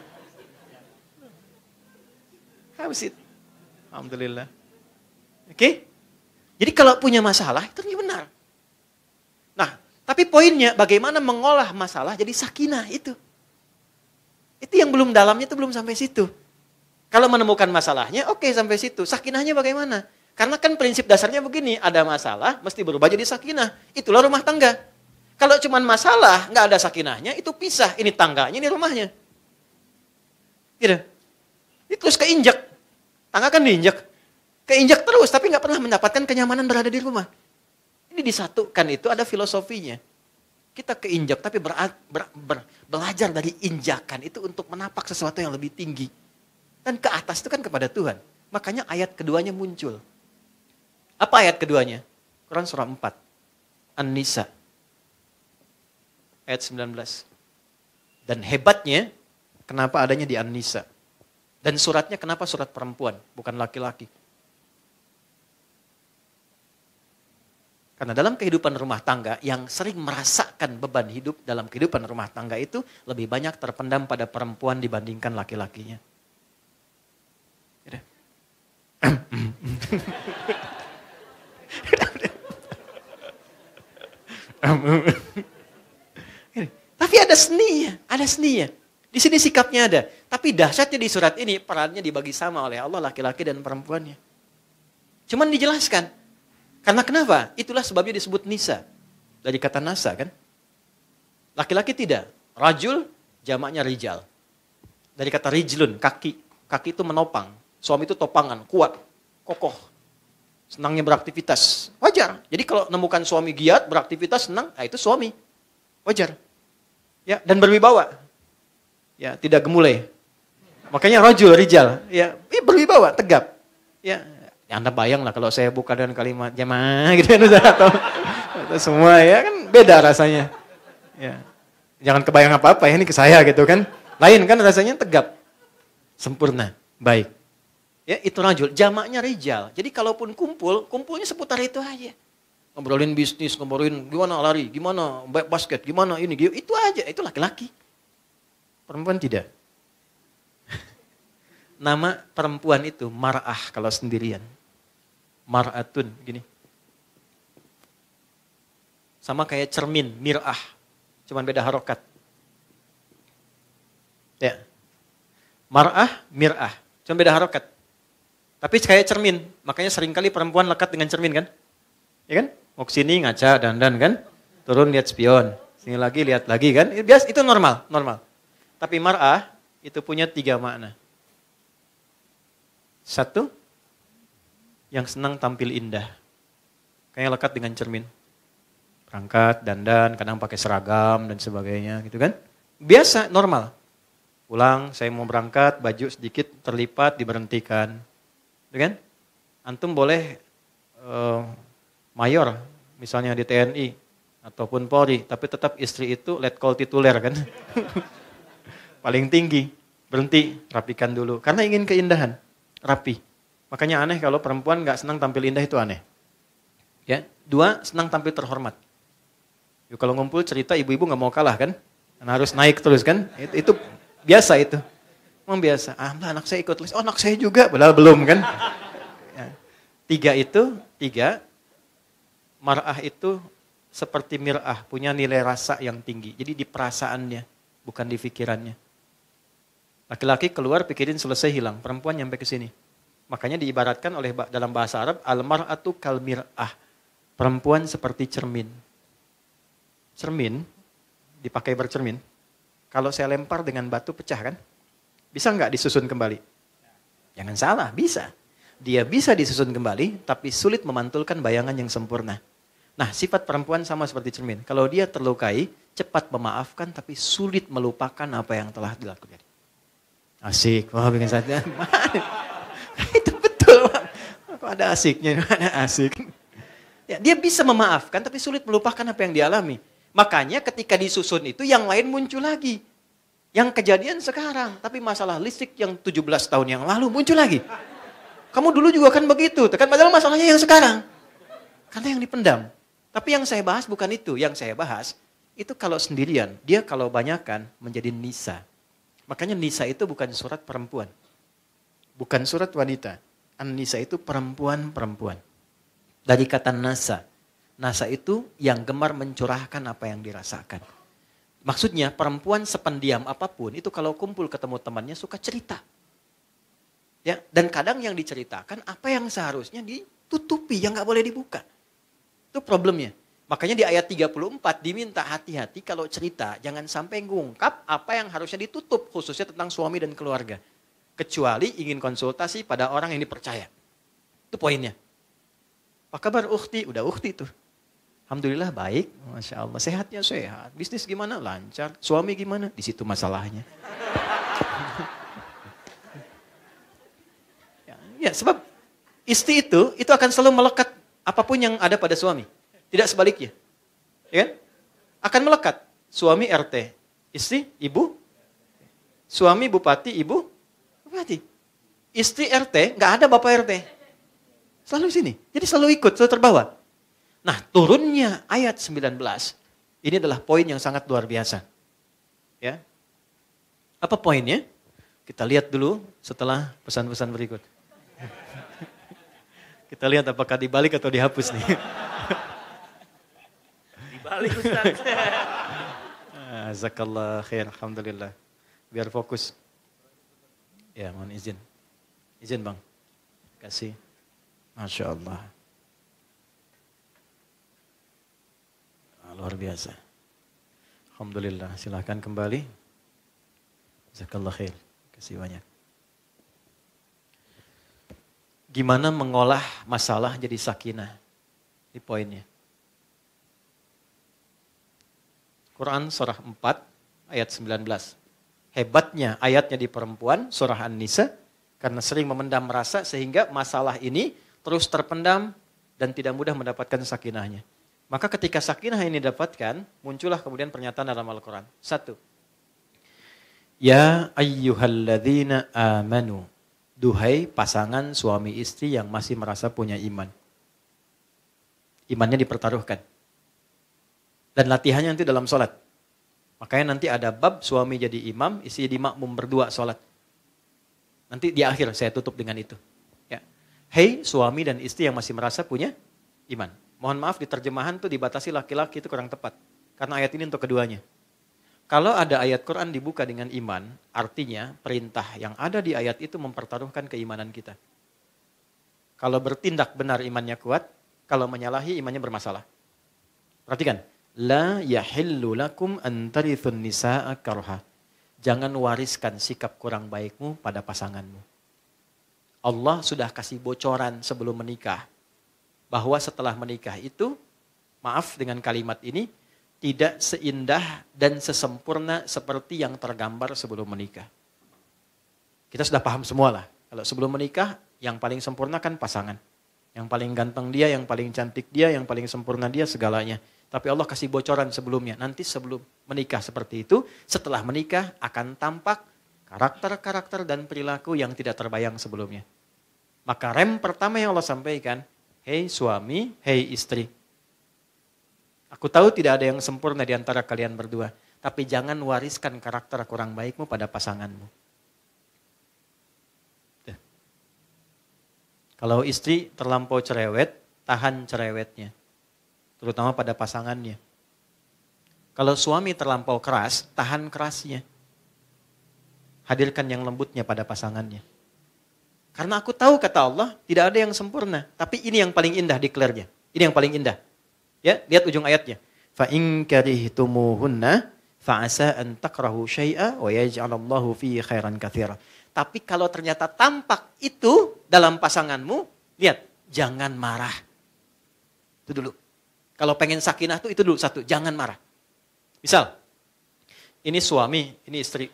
How's it? Alhamdulillah. Oke? Jadi kalau punya masalah, itu benar. Nah, tapi poinnya bagaimana mengolah masalah jadi sakinah itu. Itu yang belum dalamnya, itu belum sampai situ. Kalau menemukan masalahnya, oke sampai situ. Sakinahnya bagaimana? Karena kan prinsip dasarnya begini, ada masalah, mesti berubah jadi sakinah. Itulah rumah tangga. Kalau cuma masalah, nggak ada sakinahnya, itu pisah. Ini tangganya, ini rumahnya. Gitu. Itu terus keinjak. Tangga kan diinjak. Keinjak terus, tapi nggak pernah mendapatkan kenyamanan berada di rumah. Ini disatukan, itu ada filosofinya. Kita keinjak, tapi belajar dari injakan itu untuk menapak sesuatu yang lebih tinggi. Dan ke atas itu kan kepada Tuhan. Makanya ayat keduanya muncul. Apa ayat keduanya? Quran surah 4. An-Nisa. Ayat 19. Dan hebatnya, kenapa adanya di An-Nisa? Dan suratnya kenapa surat perempuan, bukan laki-laki? Karena dalam kehidupan rumah tangga, yang sering merasakan beban hidup dalam kehidupan rumah tangga itu lebih banyak terpendam pada perempuan dibandingkan laki-lakinya. Tapi ada seninya, Di sini sikapnya ada. Tapi dahsyatnya di surat ini, perannya dibagi sama oleh Allah laki-laki dan perempuannya. Cuman dijelaskan. Karena kenapa? Itulah sebabnya disebut nisa. Dari kata nasa kan. Laki-laki tidak. Rajul, jamaknya rijal. Dari kata rijlun, kaki. Kaki itu menopang. Suami itu topangan, kuat, kokoh. Senangnya beraktivitas. Wajar. Jadi kalau nemukan suami giat, beraktivitas, senang, itu suami. Wajar. Ya, dan berwibawa. Ya, tidak gemulai. Makanya rajul, rijal. Ya, berwibawa, tegap. Ya, Anda bayang lah kalau saya buka dengan kalimat jamaah gitu kan atau semua ya kan beda rasanya. Ya. Jangan kebayang apa-apa ya ini ke saya gitu kan. Lain kan rasanya tegap. Sempurna, baik. Ya, itu rajul, jamaknya rijal. Jadi kalaupun kumpul, kumpulnya seputar itu aja. Ngobrolin bisnis, ngobrolin gimana lari, gimana basket, gimana ini, itu aja, itu laki-laki. Perempuan tidak. Nama perempuan itu mar'ah kalau sendirian. Mar'atun, gini. Sama kayak cermin, mir'ah. Cuman beda harokat. Ya. Mar'ah, mir'ah. Cuman beda harokat. Tapi kayak cermin. Makanya seringkali perempuan lekat dengan cermin kan? Ya kan? Mau kesini ngaca, dandan kan? Turun lihat spion. Sini lagi lihat lagi kan? Biasa itu normal, normal. Tapi mar'ah itu punya 3 makna. 1, yang senang tampil indah. Kayak lekat dengan cermin. Berangkat, dandan, kadang pakai seragam dan sebagainya gitu kan. Biasa, normal. Pulang, saya mau berangkat, baju sedikit terlipat, diberhentikan. Gitu kan? Antum boleh mayor, misalnya di TNI, ataupun Polri, tapi tetap istri itu letkol tituler kan. Paling tinggi, berhenti, rapikan dulu. Karena ingin keindahan. Rapi. Makanya aneh kalau perempuan gak senang tampil indah itu aneh. Ya. 2, senang tampil terhormat. Yuk, kalau ngumpul cerita ibu-ibu gak mau kalah kan. Karena harus naik terus kan. Itu biasa itu. Memang biasa. Anak saya ikut les. Oh anak saya juga. Padahal belum kan. Ya. 3, mar'ah itu seperti mir'ah. Punya nilai rasa yang tinggi. Jadi di perasaannya. Bukan di pikirannya. Laki-laki keluar pikirin selesai hilang, perempuan nyampe ke sini. Makanya diibaratkan oleh dalam bahasa Arab al-mar'atu kal mir'ah. Perempuan seperti cermin. Cermin dipakai bercermin. Kalau saya lempar dengan batu pecah kan? Bisa nggak disusun kembali? Jangan salah, bisa. Dia bisa disusun kembali, tapi sulit memantulkan bayangan yang sempurna. Nah, sifat perempuan sama seperti cermin. Kalau dia terlukai, cepat memaafkan, tapi sulit melupakan apa yang telah dilakukan. Asik, wah bikin saja. Itu betul. Kok ada asiknya, ada asik. Ya, dia bisa memaafkan tapi sulit melupakan apa yang dialami. Makanya ketika disusun itu yang lain muncul lagi. Yang kejadian sekarang, tapi masalah listrik yang 17 tahun yang lalu muncul lagi. Kamu dulu juga kan begitu, kan padahal masalahnya yang sekarang. Karena yang dipendam. Tapi yang saya bahas bukan itu, yang saya bahas itu kalau sendirian, dia kalau banyakan menjadi nisa. Makanya nisa itu bukan surat perempuan. Bukan surat wanita. An-nisa itu perempuan-perempuan. Dari kata nasa. Nasa itu yang gemar mencurahkan apa yang dirasakan. Maksudnya perempuan sependiam apapun itu kalau kumpul ketemu temannya suka cerita. Ya, dan kadang yang diceritakan apa yang seharusnya ditutupi, yang gak boleh dibuka. Itu problemnya. Makanya di ayat 34 diminta hati-hati kalau cerita. Jangan sampai ngungkap apa yang harusnya ditutup. Khususnya tentang suami dan keluarga. Kecuali ingin konsultasi pada orang yang dipercaya. Itu poinnya. Apa kabar ukhti? Udah ukhti tuh. Alhamdulillah baik. Masya Allah. Sehatnya sehat. Bisnis gimana? Lancar. Suami gimana? Di situ masalahnya. Ya sebab istri itu akan selalu melekat apapun yang ada pada suami. Tidak sebaliknya. Ya kan? Akan melekat. Suami RT, istri ibu, suami bupati, ibu bupati. Istri RT, nggak ada bapak RT. Selalu sini. Jadi selalu ikut, selalu terbawa. Nah, turunnya ayat 19 ini adalah poin yang sangat luar biasa. Ya. Apa poinnya? Kita lihat dulu setelah pesan-pesan berikut. Kita lihat apakah dibalik atau dihapus nih. Balik Ustaz. Jazakallah khair, alhamdulillah. Biar fokus. Ya, mohon izin. Izin Bang. Kasih. Masya Allah. Luar biasa. Alhamdulillah. Silahkan kembali. Jazakallah khair. Kasih banyak. Gimana mengolah masalah jadi sakinah? Ini poinnya. Quran surah 4 ayat 19. Hebatnya ayatnya di perempuan, surah An-Nisa, karena sering memendam rasa sehingga masalah ini terus terpendam dan tidak mudah mendapatkan sakinahnya. Maka ketika sakinah ini didapatkan, muncullah kemudian pernyataan dalam Al-Quran. 1. Ya ayyuhalladzina amanu. Duhai pasangan suami istri yang masih merasa punya iman. Imannya dipertaruhkan. Dan latihannya nanti dalam sholat. Makanya nanti ada bab suami jadi imam, istri jadi makmum berdua sholat. Nanti di akhir saya tutup dengan itu. Ya. Hei suami dan istri yang masih merasa punya iman. Mohon maaf di terjemahan tuh dibatasi laki-laki itu kurang tepat. Karena ayat ini untuk keduanya. Kalau ada ayat Quran dibuka dengan iman, artinya perintah yang ada di ayat itu mempertaruhkan keimanan kita. Kalau bertindak benar imannya kuat, kalau menyalahi imannya bermasalah. Perhatikan. La yahillu lakum antarithun nisa'a karha. Jangan wariskan sikap kurang baikmu pada pasanganmu. Allah sudah kasih bocoran sebelum menikah. Bahwa setelah menikah itu, maaf dengan kalimat ini, tidak seindah dan sesempurna seperti yang tergambar sebelum menikah. Kita sudah paham semua lah. Kalau sebelum menikah, yang paling sempurna kan pasangan. Yang paling ganteng dia, yang paling cantik dia, yang paling sempurna dia, segalanya. Tapi Allah kasih bocoran sebelumnya. Nanti sebelum menikah seperti itu, setelah menikah akan tampak karakter-karakter dan perilaku yang tidak terbayang sebelumnya. Maka rem pertama yang Allah sampaikan, hei suami, hei istri. Aku tahu tidak ada yang sempurna di antara kalian berdua. Tapi jangan wariskan karakter kurang baikmu pada pasanganmu. Tuh. Kalau istri terlampau cerewet, tahan cerewetnya. Terutama pada pasangannya. Kalau suami terlampau keras, tahan kerasnya. Hadirkan yang lembutnya pada pasangannya. Karena aku tahu kata Allah, tidak ada yang sempurna. Tapi ini yang paling indah declare-nya. Ini yang paling indah. Ya, lihat ujung ayatnya. Fa in karihtumuhunna fa'asa an takrahu syai'a wa yaj'alallahu fihi khairan katsira. Tapi kalau ternyata tampak itu dalam pasanganmu, lihat, jangan marah. Itu dulu. Kalau pengen sakinah itu dulu satu, jangan marah. Misal, ini suami, ini istri.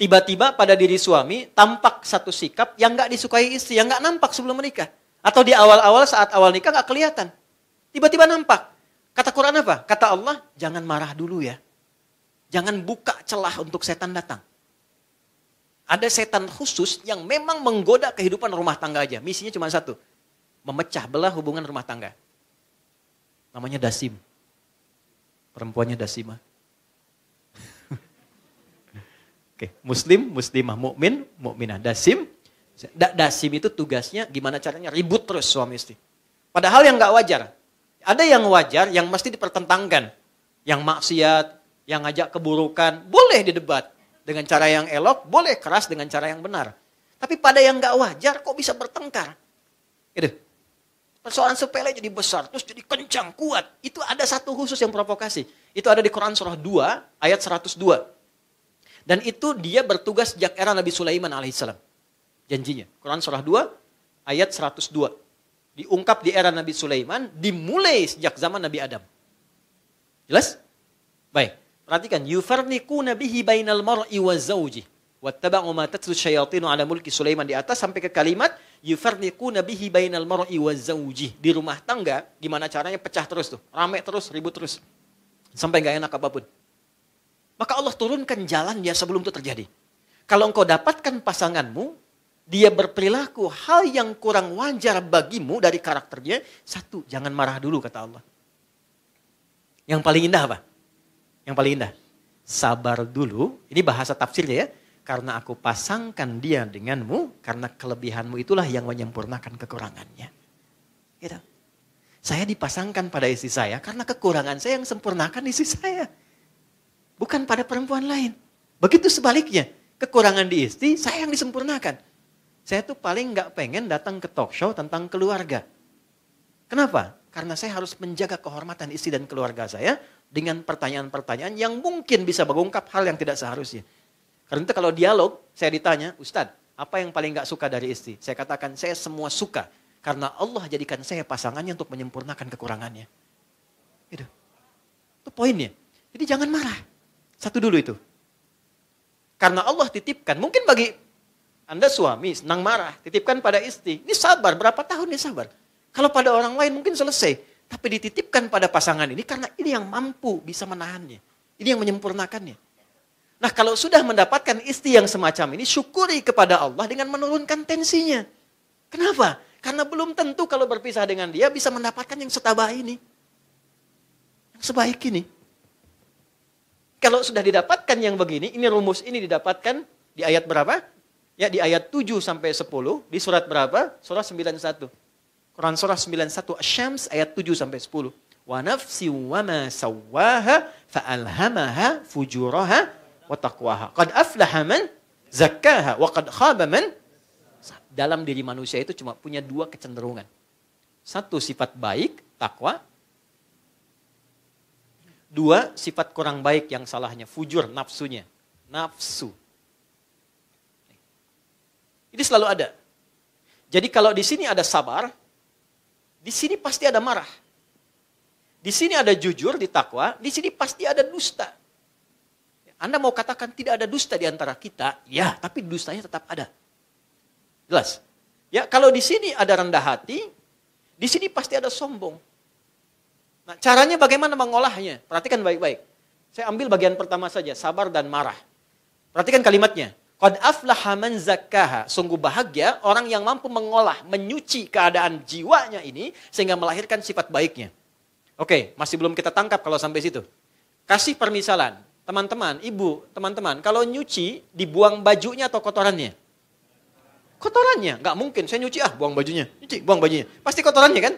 Tiba-tiba pada diri suami tampak satu sikap yang gak disukai istri, yang gak nampak sebelum menikah. Atau di awal-awal saat awal nikah gak kelihatan. Tiba-tiba nampak. Kata Quran apa? Kata Allah, jangan marah dulu ya. Jangan buka celah untuk setan datang. Ada setan khusus yang memang menggoda kehidupan rumah tangga aja. Misinya cuma satu. Memecah belah hubungan rumah tangga. Namanya Dasim. Perempuannya Dasimah. Oke, muslim, muslimah, mukmin, mukminah. Dasim. Dasim itu tugasnya gimana caranya ribut terus suami istri. Padahal yang gak wajar. Ada yang wajar yang mesti dipertentangkan. Yang maksiat, yang ngajak keburukan, boleh didebat. Dengan cara yang elok, boleh keras dengan cara yang benar. Tapi pada yang gak wajar, kok bisa bertengkar? Gitu. Persoalan sepele jadi besar, terus jadi kencang, kuat. Itu ada satu khusus yang provokasi. Itu ada di Quran surah 2, ayat 102. Dan itu dia bertugas sejak era Nabi Sulaiman alaihissalam. Janjinya. Quran surah 2, ayat 102. Diungkap di era Nabi Sulaiman, dimulai sejak zaman Nabi Adam. Jelas? Baik. Perhatikan, yufarniquna bihi bainal mar'i wa zawji wattaba'u ma tatlu syayatinu ala mulki Sulaiman di atas sampai ke kalimat yufarniquna bihi bainal mar'i wa zawji. Di rumah tangga gimana caranya pecah terus tuh, rame terus, ribut terus. Sampai enggak enak apapun. Maka Allah turunkan jalan ya sebelum itu terjadi. Kalau engkau dapatkan pasanganmu, dia berperilaku hal yang kurang wajar bagimu dari karakternya, satu, jangan marah dulu kata Allah. Yang paling indah apa? Yang paling indah. Sabar dulu, ini bahasa tafsirnya ya. Karena aku pasangkan dia denganmu, karena kelebihanmu itulah yang menyempurnakan kekurangannya. Gitu. Saya dipasangkan pada istri saya, karena kekurangan saya yang sempurnakan istri saya. Bukan pada perempuan lain. Begitu sebaliknya. Kekurangan di istri, saya yang disempurnakan. Saya tuh paling nggak pengen datang ke talk show tentang keluarga. Kenapa? Karena saya harus menjaga kehormatan istri dan keluarga saya dengan pertanyaan-pertanyaan yang mungkin bisa mengungkap hal yang tidak seharusnya. Karena itu kalau dialog, saya ditanya, Ustadz, apa yang paling gak suka dari istri? Saya katakan, saya semua suka. Karena Allah jadikan saya pasangannya untuk menyempurnakan kekurangannya. Gitu. Itu poinnya. Jadi jangan marah. Satu dulu itu. Karena Allah titipkan, mungkin bagi Anda suami senang marah, titipkan pada istri. Ini sabar, berapa tahun dia sabar? Kalau pada orang lain mungkin selesai. Tapi dititipkan pada pasangan ini karena ini yang mampu bisa menahannya. Ini yang menyempurnakannya. Nah kalau sudah mendapatkan istri yang semacam ini, syukuri kepada Allah dengan menurunkan tensinya. Kenapa? Karena belum tentu kalau berpisah dengan dia bisa mendapatkan yang setabah ini. Yang sebaik ini. Kalau sudah didapatkan yang begini, ini rumus ini didapatkan di ayat berapa? Ya di ayat 7 sampai 10, di surat berapa? Surah 91. Quran surah 91 Asy-Syams ayat 7 sampai 10. Wa nafsi wa ma sawwaha fa'alhamaha fujuraha wa taqwaha. Qad aflaha man zakkaha wa qad khaba man. Dalam diri manusia itu cuma punya dua kecenderungan. Satu sifat baik, takwa. Dua sifat kurang baik yang salahnya, fujur, nafsunya. Nafsu. Ini selalu ada. Jadi kalau di sini ada sabar, di sini pasti ada marah. Di sini ada jujur, di takwa, di sini pasti ada dusta. Anda mau katakan tidak ada dusta di antara kita, ya, tapi dustanya tetap ada. Jelas? Ya, kalau di sini ada rendah hati, di sini pasti ada sombong. Nah, caranya bagaimana mengolahnya? Perhatikan baik-baik. Saya ambil bagian pertama saja, sabar dan marah. Perhatikan kalimatnya. Qad aflaha man zakkaha. Sungguh bahagia orang yang mampu mengolah, menyuci keadaan jiwanya ini sehingga melahirkan sifat baiknya. Oke, masih belum kita tangkap kalau sampai situ. Kasih permisalan. Teman-teman, ibu, teman-teman, kalau nyuci, dibuang bajunya atau kotorannya? Kotorannya. Nggak mungkin, saya nyuci, buang bajunya. Nyuci, buang bajunya. Pasti kotorannya kan?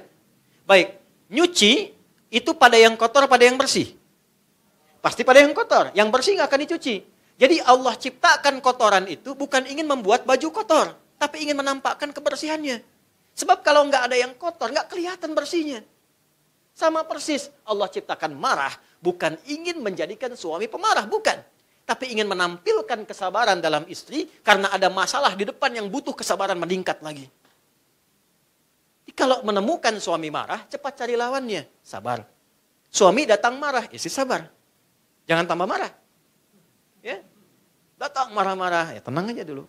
Baik, nyuci, itu pada yang kotor, pada yang bersih. Pasti pada yang kotor. Yang bersih nggak akan dicuci. Jadi Allah ciptakan kotoran itu bukan ingin membuat baju kotor. Tapi ingin menampakkan kebersihannya. Sebab kalau nggak ada yang kotor, nggak kelihatan bersihnya. Sama persis, Allah ciptakan marah. Bukan ingin menjadikan suami pemarah, bukan. Tapi ingin menampilkan kesabaran dalam istri karena ada masalah di depan yang butuh kesabaran meningkat lagi. Jadi kalau menemukan suami marah, cepat cari lawannya. Sabar. Suami datang marah, istri sabar. Jangan tambah marah. Ya, datang marah-marah, ya tenang aja dulu.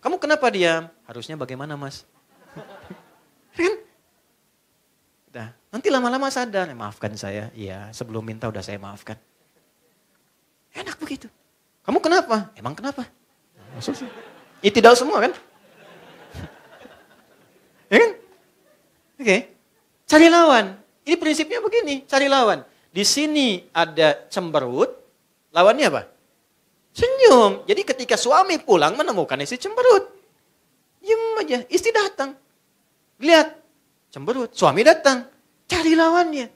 Kamu kenapa diam? Harusnya bagaimana, Mas? Kan? Nah, nanti lama-lama sadar, maafkan saya. Iya, sebelum minta udah saya maafkan. Enak begitu. Kamu kenapa? Emang kenapa? Maksudnya, tidak semua kan? Ya kan? Oke. Cari lawan. Ini prinsipnya begini, cari lawan. Di sini ada cemberut, lawannya apa? Senyum. Jadi ketika suami pulang menemukan istri cemberut. Diam aja, istri datang. Lihat. Cemberut, suami datang, cari lawannya.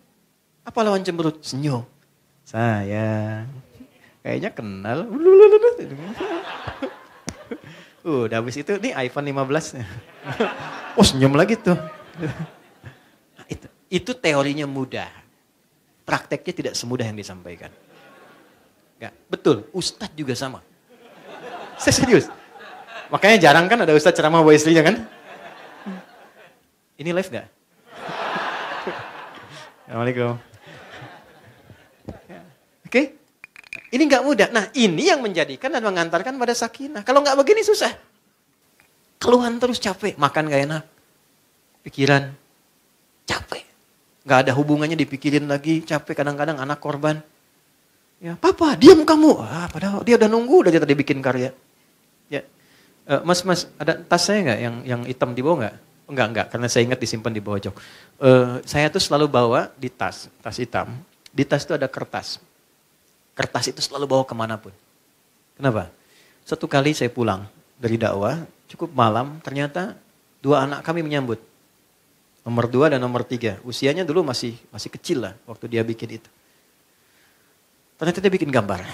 Apa lawan cemberut? Senyum. Sayang, kayaknya kenal. Udah habis itu, nih iPhone 15. Oh senyum lagi tuh. Nah, itu teorinya mudah. Prakteknya tidak semudah yang disampaikan. Gak, betul, Ustadz juga sama. Saya serius. Makanya jarang kan ada Ustadz ceramah buat istrinya kan? Ini live gak? Assalamualaikum. Oke? Ini gak mudah. Nah ini yang menjadikan dan mengantarkan pada sakinah. Kalau gak begini susah. Keluhan terus capek. Makan gak enak. Pikiran. Capek. Gak ada hubungannya dipikirin lagi. Capek kadang-kadang anak korban. Ya, papa diam kamu. Padahal dia udah nunggu udah tadi bikin karya. Ya, mas, ada tas saya gak yang hitam di bawah gak? Enggak, karena saya ingat disimpan di bawah jok. Saya tuh selalu bawa di tas hitam. Di tas itu ada kertas. Kertas itu selalu bawa kemanapun. Kenapa? Satu kali saya pulang dari dakwah, cukup malam, ternyata 2 anak kami menyambut. Nomor 2 dan nomor 3. Usianya dulu masih kecil lah waktu dia bikin itu. Ternyata dia bikin gambar.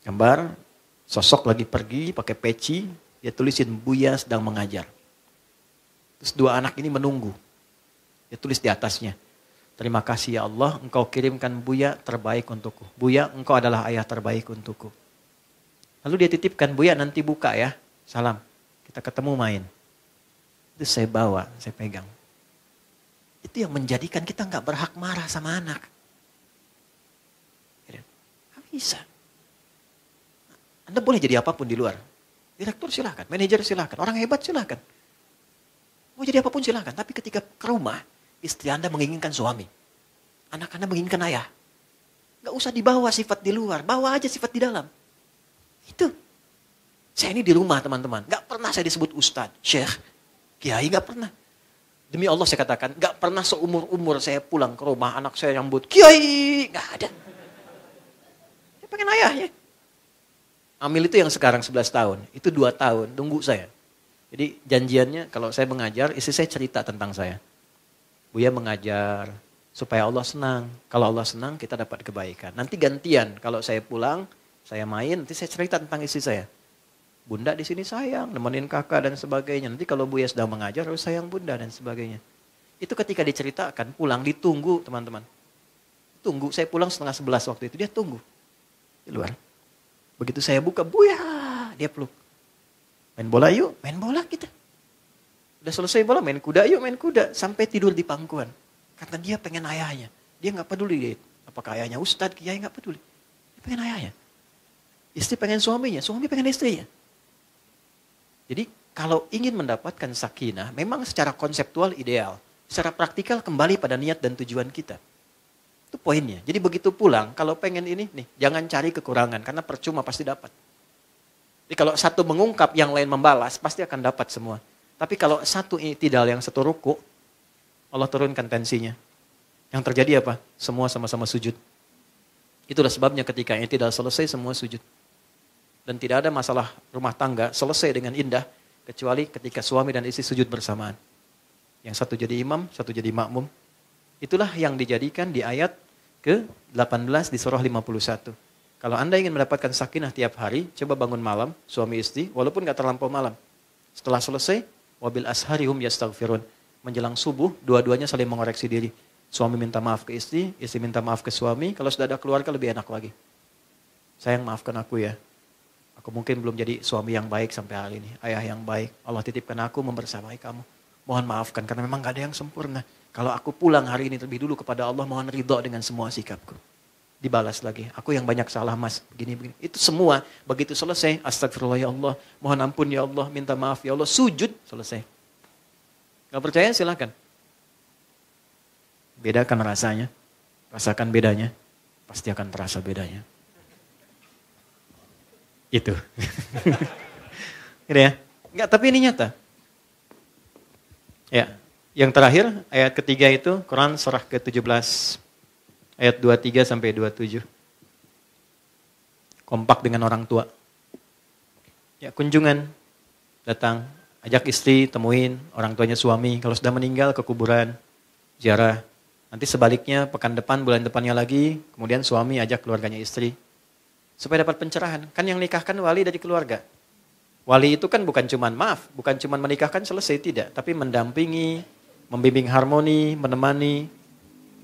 Gambar Sosok lagi pergi pakai peci, dia tulisin Buya sedang mengajar. Terus dua anak ini menunggu. Dia tulis di atasnya, terima kasih ya Allah, engkau kirimkan Buya terbaik untukku. Buya, engkau adalah ayah terbaik untukku. Lalu dia titipkan, Buya nanti buka ya, salam. Kita ketemu main. Itu saya bawa, saya pegang. Itu yang menjadikan kita nggak berhak marah sama anak. Nggak bisa. Anda boleh jadi apapun di luar. Direktur silahkan, manajer silahkan, orang hebat silahkan. Mau jadi apapun silahkan. Tapi ketika ke rumah, istri Anda menginginkan suami. Anak Anda menginginkan ayah. Nggak usah dibawa sifat di luar, bawa aja sifat di dalam. Itu. Saya ini di rumah teman-teman, nggak pernah saya disebut ustadz, syekh, kiai, nggak pernah. Demi Allah saya katakan, nggak pernah seumur-umur saya pulang ke rumah, anak saya nyambut, kiai, nggak ada. Saya pengen ayahnya. Amil itu yang sekarang 11 tahun, itu 2 tahun, tunggu saya. Jadi janjiannya kalau saya mengajar, istri saya cerita tentang saya. Buya mengajar, supaya Allah senang. Kalau Allah senang, kita dapat kebaikan. Nanti gantian, kalau saya pulang, saya main, nanti saya cerita tentang istri saya. Bunda di sini sayang, nemenin kakak dan sebagainya. Nanti kalau Buya sedang mengajar, harus sayang bunda dan sebagainya. Itu ketika diceritakan, pulang ditunggu teman-teman. Tunggu, saya pulang setengah 11 waktu itu, dia tunggu. Di luar. Begitu saya buka, Buya, dia peluk. Main bola yuk, main bola kita. Udah selesai bola, main kuda yuk, main kuda. Sampai tidur di pangkuan. Karena dia pengen ayahnya. Dia gak peduli, apakah ayahnya ustadz, kiai gak peduli. Dia pengen ayahnya. Istri pengen suaminya, suami pengen istrinya. Jadi kalau ingin mendapatkan sakinah, memang secara konseptual ideal. Secara praktikal kembali pada niat dan tujuan kita. Itu poinnya. Jadi begitu pulang, kalau pengen ini, nih jangan cari kekurangan, karena percuma pasti dapat. Jadi kalau satu mengungkap, yang lain membalas, pasti akan dapat semua. Tapi kalau satu i'tidal, yang satu ruku, Allah turunkan tensinya. Yang terjadi apa? Semua sama-sama sujud. Itulah sebabnya ketika i'tidal selesai, semua sujud. Dan tidak ada masalah rumah tangga selesai dengan indah, kecuali ketika suami dan istri sujud bersamaan. Yang satu jadi imam, satu jadi makmum. Itulah yang dijadikan di ayat ke-18 di surah 51. Kalau Anda ingin mendapatkan sakinah tiap hari, coba bangun malam, suami istri, walaupun gak terlampau malam. Setelah selesai, wabil asharihum yastaghfirun. Menjelang subuh, dua-duanya saling mengoreksi diri. Suami minta maaf ke istri minta maaf ke suami. Kalau sudah ada keluarga lebih enak lagi. Sayang, maafkan aku ya. Aku mungkin belum jadi suami yang baik sampai hari ini. Ayah yang baik. Allah titipkan aku membersamai kamu. Mohon maafkan karena memang gak ada yang sempurna. Kalau aku pulang hari ini terlebih dulu kepada Allah, mohon ridho dengan semua sikapku. Dibalas lagi. Aku yang banyak salah mas. Begini. Itu semua. Begitu selesai. Astagfirullah ya Allah. Mohon ampun ya Allah. Minta maaf ya Allah. Sujud. Selesai. Gak percaya silakan. Bedakan rasanya. Rasakan bedanya. Pasti akan terasa bedanya. Itu. Gitu ya. Enggak, tapi ini nyata. Ya. Yang terakhir, ayat ketiga itu, Quran surah ke-17. Ayat 23 sampai 27. Kompak dengan orang tua. Ya, kunjungan. Datang. Ajak istri, temuin orang tuanya suami. Kalau sudah meninggal, ke kuburan. Ziarah. Nanti sebaliknya, pekan depan, bulan depannya lagi. Kemudian suami ajak keluarganya istri. Supaya dapat pencerahan. Kan yang nikahkan wali dari keluarga. Wali itu kan bukan cuman bukan cuman menikahkan selesai, tidak. Tapi mendampingi, membimbing harmoni, menemani.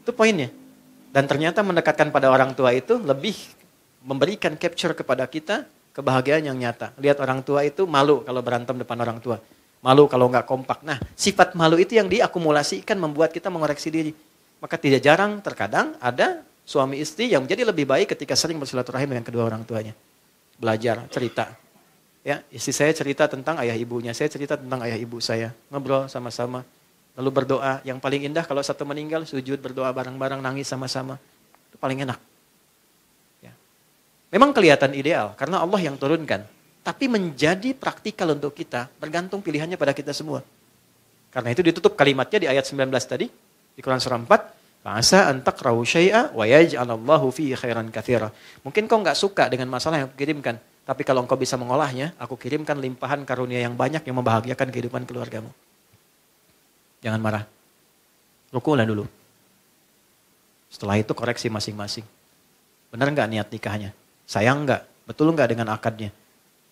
Itu poinnya. Dan ternyata mendekatkan pada orang tua itu lebih memberikan capture kepada kita kebahagiaan yang nyata. Lihat orang tua itu malu kalau berantem depan orang tua. Malu kalau nggak kompak. Nah, sifat malu itu yang diakumulasikan membuat kita mengoreksi diri. Maka tidak jarang terkadang ada suami istri yang menjadi lebih baik ketika sering bersilaturahim dengan kedua orang tuanya. Belajar, cerita. Ya, istri saya cerita tentang ayah ibunya, saya cerita tentang ayah ibu saya. Ngobrol sama-sama. Lalu berdoa. Yang paling indah kalau satu meninggal, sujud, berdoa bareng-bareng, nangis sama-sama. Itu paling enak. Ya. Memang kelihatan ideal, karena Allah yang turunkan. Tapi menjadi praktikal untuk kita, bergantung pilihannya pada kita semua. Karena itu ditutup kalimatnya di ayat 19 tadi, di Quran surah 4. Fa'asa an takrahu syai'a wa yaj'alallahu fihi khairan katsira. Mungkin kau enggak suka dengan masalah yang aku kirimkan, tapi kalau engkau bisa mengolahnya, aku kirimkan limpahan karunia yang banyak yang membahagiakan kehidupan keluargamu. Jangan marah. Rukulah dulu. Setelah itu koreksi masing-masing. Benar enggak niat nikahnya? Sayang enggak? Betul enggak dengan akadnya?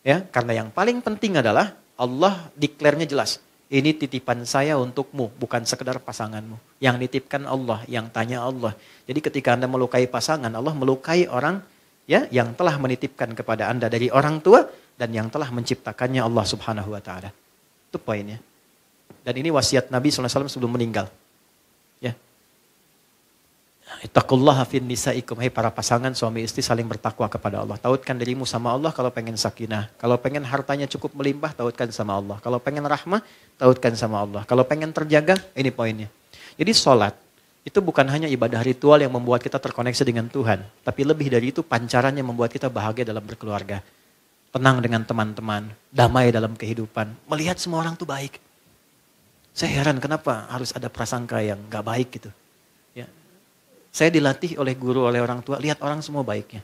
Ya, karena yang paling penting adalah Allah declare-nya jelas. Ini titipan saya untukmu, bukan sekedar pasanganmu. Yang nitipkan Allah, yang tanya Allah. Jadi ketika Anda melukai pasangan, Allah melukai orang ya yang telah menitipkan kepada Anda dari orang tua dan yang telah menciptakannya Allah Subhanahu wa taala. Itu poinnya. Dan ini wasiat Nabi SAW sebelum meninggal. Ya. Ittaqullaha fin nisaikum. Hai para pasangan suami istri saling bertakwa kepada Allah. Tautkan dirimu sama Allah kalau pengen sakinah. Kalau pengen hartanya cukup melimpah, tautkan sama Allah. Kalau pengen rahmah, tautkan sama Allah. Kalau pengen terjaga, ini poinnya. Jadi sholat itu bukan hanya ibadah ritual yang membuat kita terkoneksi dengan Tuhan. Tapi lebih dari itu pancarannya membuat kita bahagia dalam berkeluarga. Tenang dengan teman-teman. Damai dalam kehidupan. Melihat semua orang tuh baik. Saya heran kenapa harus ada prasangka yang gak baik gitu. Ya. Saya dilatih oleh guru, oleh orang tua, lihat orang semua baiknya.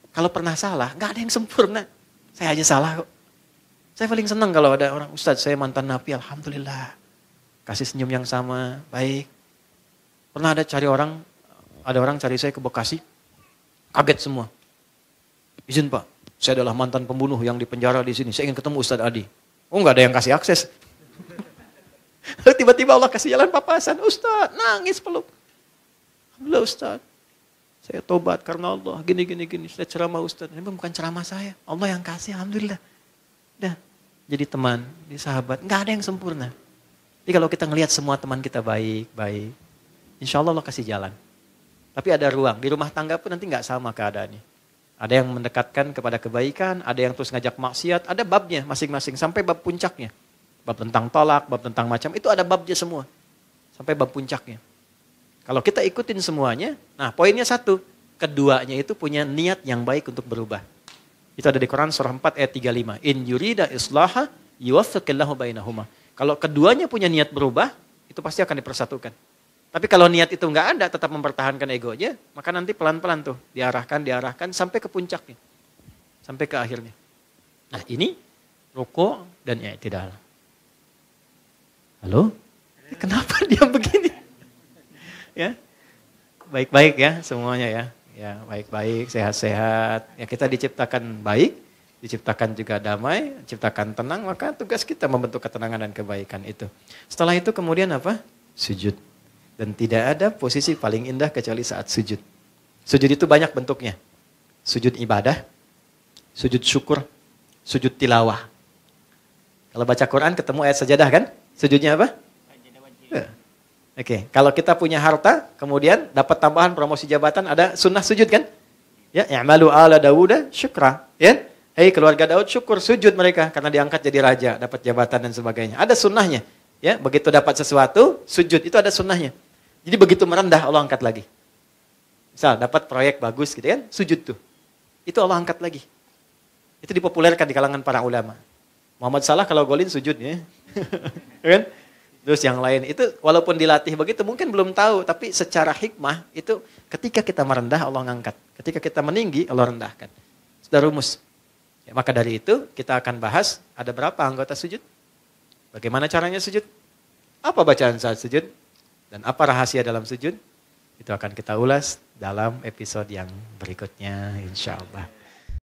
Kalau pernah salah, gak ada yang sempurna. Saya aja salah kok. Saya paling senang kalau ada orang, Ustadz saya mantan napi, alhamdulillah. Kasih senyum yang sama, baik. Pernah ada orang cari saya ke Bekasi, kaget semua. Izin Pak, saya adalah mantan pembunuh yang dipenjara di sini, saya ingin ketemu Ustadz Adi. Oh gak ada yang kasih akses. Tiba-tiba Allah kasih jalan papasan, Ustadz nangis peluk. Alhamdulillah Ustadz, saya tobat karena Allah, gini. Saya ceramah Ustadz, ini bukan ceramah saya, Allah yang kasih, alhamdulillah. Dah, jadi teman, jadi sahabat, nggak ada yang sempurna. Jadi kalau kita ngelihat semua teman kita baik, insya Allah Allah kasih jalan. Tapi ada ruang, di rumah tangga pun nanti nggak sama keadaannya. Ada yang mendekatkan kepada kebaikan, ada yang terus ngajak maksiat, ada babnya masing-masing, sampai bab puncaknya. Bab tentang tolak, bab tentang macam, itu ada babnya semua. Sampai bab puncaknya. Kalau kita ikutin semuanya, nah poinnya satu. Keduanya itu punya niat yang baik untuk berubah. Itu ada di Quran surah 4 ayat 35. In yurida islaha yuwaffiqillahu bainahuma. Kalau keduanya punya niat berubah, itu pasti akan dipersatukan. Tapi kalau niat itu enggak ada, tetap mempertahankan egonya, maka nanti pelan-pelan tuh diarahkan sampai ke puncaknya. Sampai ke akhirnya. Nah ini ruku' dan i'tidal. Halo? Kenapa dia begini? Ya, baik-baik ya semuanya ya. Ya, baik-baik, sehat-sehat. Ya kita diciptakan baik, diciptakan juga damai, diciptakan tenang, maka tugas kita membentuk ketenangan dan kebaikan itu. Setelah itu kemudian apa? Sujud. Dan tidak ada posisi paling indah kecuali saat sujud. Sujud itu banyak bentuknya. Sujud ibadah, sujud syukur, sujud tilawah. Kalau baca Quran ketemu ayat sajadah kan? Sujudnya apa? Oke, kalau kita punya harta, kemudian dapat tambahan promosi jabatan, ada sunnah sujud kan? Ya, i'malu ala Dawuda syukra. Ya, hei keluarga Daud syukur sujud mereka karena diangkat jadi raja, dapat jabatan dan sebagainya. Ada sunnahnya. Ya, begitu dapat sesuatu, sujud itu ada sunnahnya. Jadi begitu merendah Allah angkat lagi. Misal dapat proyek bagus gitu kan, sujud tuh. Itu Allah angkat lagi. Itu dipopulerkan di kalangan para ulama. Muhammad Salah kalau golin sujud ya. Kan? Terus yang lain itu walaupun dilatih begitu mungkin belum tahu. Tapi secara hikmah itu ketika kita merendah Allah ngangkat. Ketika kita meninggi Allah rendahkan. Sudah rumus. Ya, maka dari itu kita akan bahas ada berapa anggota sujud. Bagaimana caranya sujud. Apa bacaan saat sujud. Dan apa rahasia dalam sujud. Itu akan kita ulas dalam episode yang berikutnya insya Allah.